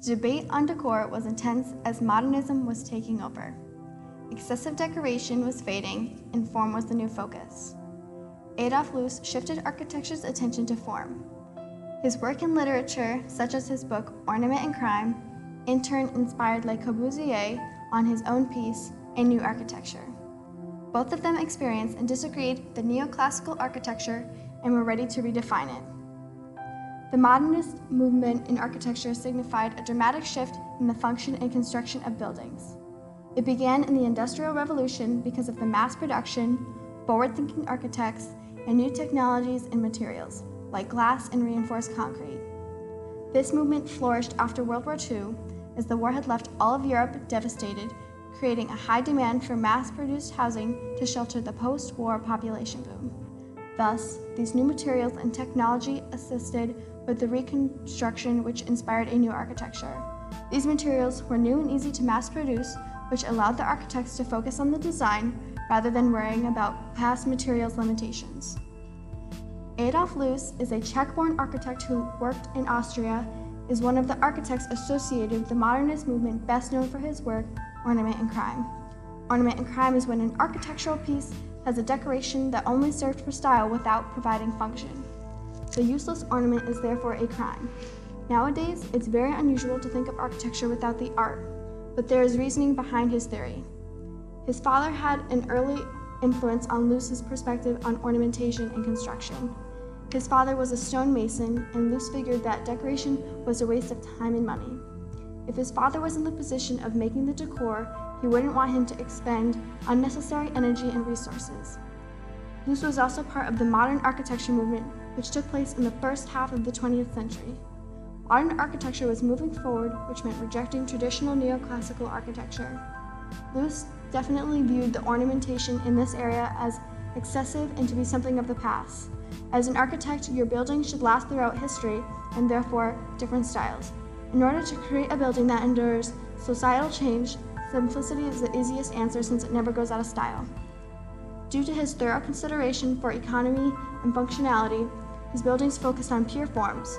The debate on decor was intense as modernism was taking over. Excessive decoration was fading, and form was the new focus. Adolf Loos shifted architecture's attention to form. His work in literature, such as his book Ornament and Crime, in turn inspired Le Corbusier on his own piece, A New Architecture. Both of them experienced and disagreed the neoclassical architecture and were ready to redefine it. The modernist movement in architecture signified a dramatic shift in the function and construction of buildings. It began in the Industrial Revolution because of the mass production, forward-thinking architects, and new technologies and materials, like glass and reinforced concrete. This movement flourished after World War II, as the war had left all of Europe devastated, creating a high demand for mass-produced housing to shelter the post-war population boom. Thus, these new materials and technology assisted with the reconstruction which inspired a new architecture. These materials were new and easy to mass-produce, which allowed the architects to focus on the design rather than worrying about past materials limitations. Adolf Loos is a Czech-born architect who worked in Austria, is one of the architects associated with the modernist movement, best known for his work, Ornament and Crime. Ornament and Crime is when an architectural piece has a decoration that only served for style without providing function. The useless ornament is therefore a crime. Nowadays, it's very unusual to think of architecture without the art, but there is reasoning behind his theory. His father had an early influence on Loos's perspective on ornamentation and construction. His father was a stonemason, and Loos figured that decoration was a waste of time and money. If his father was in the position of making the decor, he wouldn't want him to expend unnecessary energy and resources. Loos was also part of the modern architecture movement, which took place in the first half of the 20th century. Modern architecture was moving forward, which meant rejecting traditional neoclassical architecture. Loos definitely viewed the ornamentation in this area as excessive and to be something of the past. As an architect, your building should last throughout history, and therefore different styles. In order to create a building that endures societal change, simplicity is the easiest answer since it never goes out of style. Due to his thorough consideration for economy and functionality, his buildings focused on pure forms.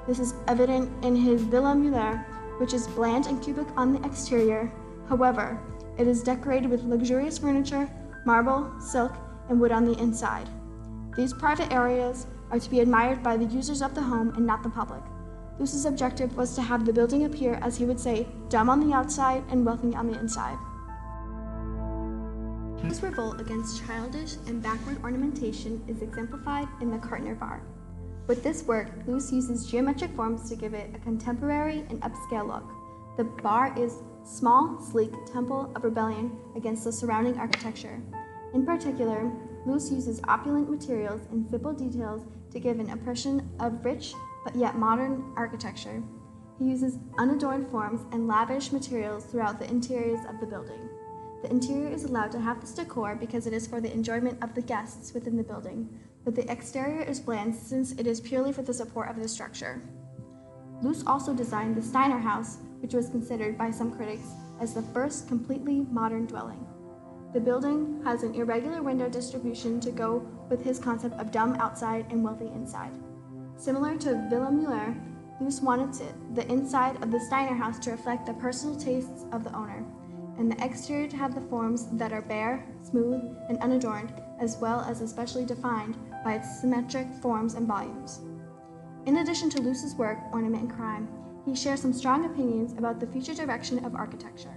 This is evident in his Villa Muller, which is bland and cubic on the exterior. However, it is decorated with luxurious furniture, marble, silk, and wood on the inside. These private areas are to be admired by the users of the home and not the public. Loos's objective was to have the building appear, as he would say, dumb on the outside and wealthy on the inside. Loos's revolt against childish and backward ornamentation is exemplified in the Kartner bar. With this work, Loos uses geometric forms to give it a contemporary and upscale look. The bar is small, sleek temple of rebellion against the surrounding architecture. In particular, Loos uses opulent materials and simple details to give an impression of rich but yet modern architecture. He uses unadorned forms and lavish materials throughout the interiors of the building. The interior is allowed to have this decor because it is for the enjoyment of the guests within the building, but the exterior is bland since it is purely for the support of the structure. Loos also designed the Steiner house, which was considered by some critics as the first completely modern dwelling. The building has an irregular window distribution to go with his concept of dumb outside and wealthy inside. Similar to Villa Muller, Loos wanted the inside of the Steiner house to reflect the personal tastes of the owner, and the exterior to have the forms that are bare, smooth, and unadorned, as well as especially defined by its symmetric forms and volumes. In addition to Loos's work, Ornament and Crime, he shares some strong opinions about the future direction of architecture.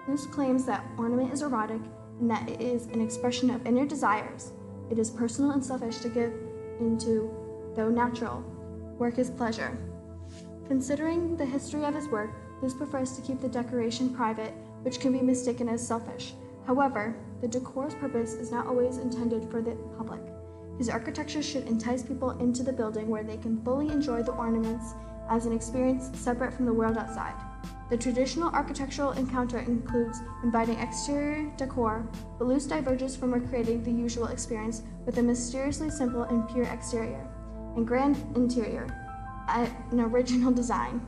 Loos claims that ornament is erotic and that it is an expression of inner desires. It is personal and selfish to give into, though natural, work is pleasure. Considering the history of his work, Loos prefers to keep the decoration private, which can be mistaken as selfish. However, the decor's purpose is not always intended for the public. His architecture should entice people into the building where they can fully enjoy the ornaments as an experience separate from the world outside. The traditional architectural encounter includes inviting exterior decor, but Loos diverges from recreating the usual experience with a mysteriously simple and pure exterior and grand interior, an original design.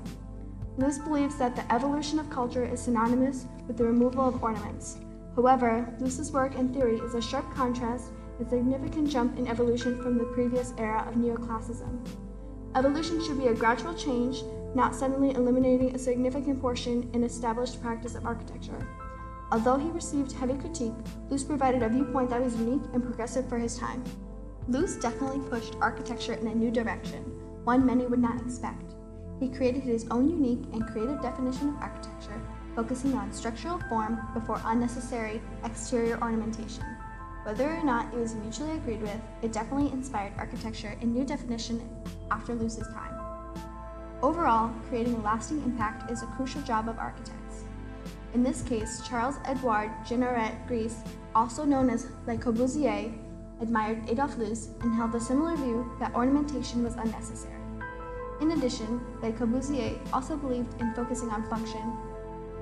Loos believes that the evolution of culture is synonymous with the removal of ornaments. However, Loos's work and theory is a sharp contrast and significant jump in evolution from the previous era of neoclassicism. Evolution should be a gradual change not suddenly eliminating a significant portion in established practice of architecture. Although he received heavy critique, Luce provided a viewpoint that was unique and progressive for his time. Luce definitely pushed architecture in a new direction, one many would not expect. He created his own unique and creative definition of architecture, focusing on structural form before unnecessary exterior ornamentation. Whether or not it was mutually agreed with, it definitely inspired architecture in new definition after Luce's time. Overall, creating a lasting impact is a crucial job of architects. In this case, Charles-Édouard Jeanneret-Gris, also known as Le Corbusier, admired Adolphe Luce and held a similar view that ornamentation was unnecessary. In addition, Le Corbusier also believed in focusing on function,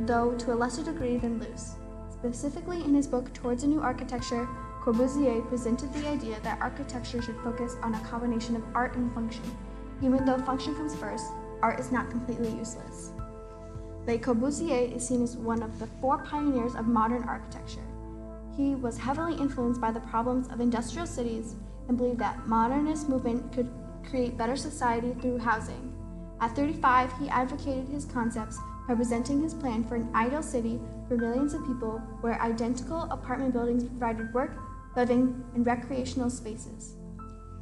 though to a lesser degree than Luce. Specifically in his book Towards a New Architecture, Corbusier presented the idea that architecture should focus on a combination of art and function. Even though function comes first, art is not completely useless. Le Corbusier is seen as one of the four pioneers of modern architecture. He was heavily influenced by the problems of industrial cities and believed that modernist movement could create better society through housing. At 35, he advocated his concepts by presenting his plan for an ideal city for millions of people where identical apartment buildings provided work, living, and recreational spaces.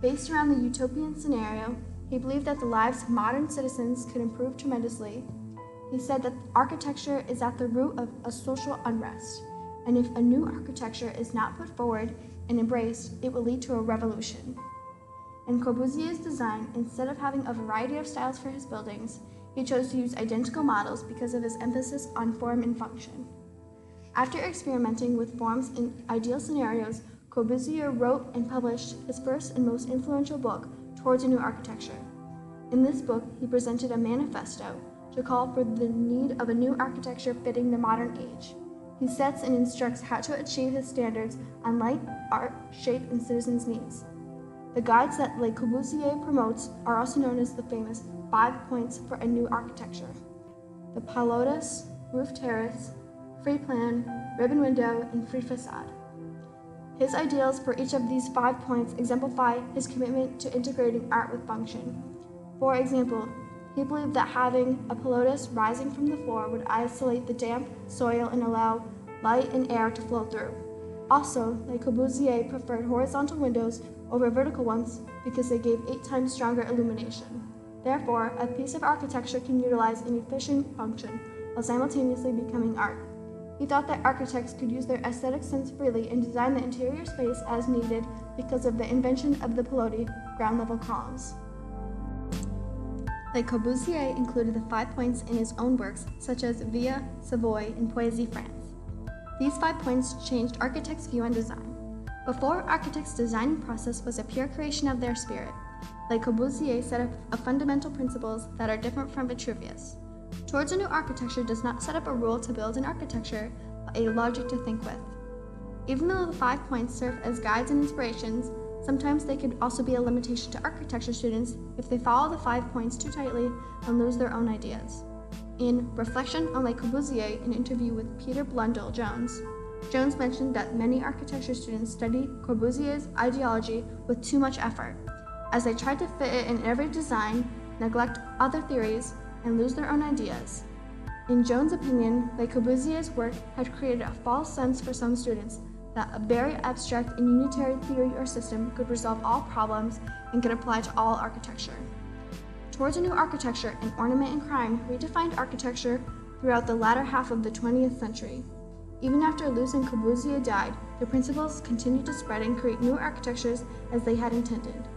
Based around the utopian scenario, he believed that the lives of modern citizens could improve tremendously. He said that architecture is at the root of a social unrest, and if a new architecture is not put forward and embraced, it will lead to a revolution. In Corbusier's design, instead of having a variety of styles for his buildings, he chose to use identical models because of his emphasis on form and function. After experimenting with forms in ideal scenarios, Corbusier wrote and published his first and most influential book, Towards a New Architecture. In this book, he presented a manifesto to call for the need of a new architecture fitting the modern age. He sets and instructs how to achieve his standards on light, art, shape, and citizens' needs. The guides that Le Corbusier promotes are also known as the famous 5 points for a new architecture: the pilotis, roof terrace, free plan, ribbon window, and free facade. His ideals for each of these 5 points exemplify his commitment to integrating art with function. For example, he believed that having a pilotis rising from the floor would isolate the damp soil and allow light and air to flow through. Also, Le Corbusier preferred horizontal windows over vertical ones because they gave 8 times stronger illumination. Therefore, a piece of architecture can utilize an efficient function while simultaneously becoming art. He thought that architects could use their aesthetic sense freely and design the interior space as needed because of the invention of the pilotis, ground-level columns. Le Corbusier included the 5 points in his own works, such as Via, Savoy, and Poésie France. These 5 points changed architects' view on design. Before, architects' designing process was a pure creation of their spirit. Le Corbusier set up fundamental principles that are different from Vitruvius. Towards a New Architecture does not set up a rule to build an architecture, but a logic to think with. Even though the 5 points serve as guides and inspirations, sometimes they could also be a limitation to architecture students if they follow the 5 points too tightly and lose their own ideas. In Reflection on Le Corbusier, an interview with Peter Blundell-Jones, Jones mentioned that many architecture students study Corbusier's ideology with too much effort, as they try to fit it in every design, neglect other theories, and lose their own ideas. In Jones' opinion, Le Corbusier's work had created a false sense for some students that a very abstract and unitary theory or system could resolve all problems and could apply to all architecture. Towards a New Architecture and Ornament and Crime redefined architecture throughout the latter half of the 20th century. Even after Luce and Corbusier died, the principles continued to spread and create new architectures as they had intended.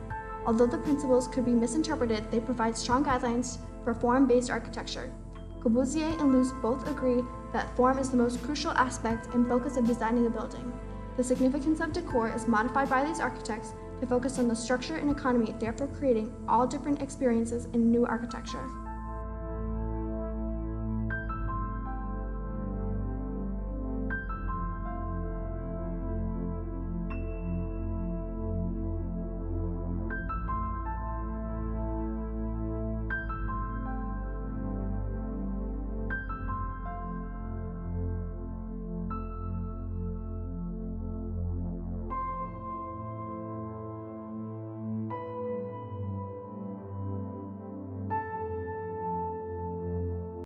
Although the principles could be misinterpreted, they provide strong guidelines for form-based architecture. Corbusier and Luce both agree that form is the most crucial aspect and focus of designing a building. The significance of decor is modified by these architects to focus on the structure and economy, therefore creating all different experiences in new architecture.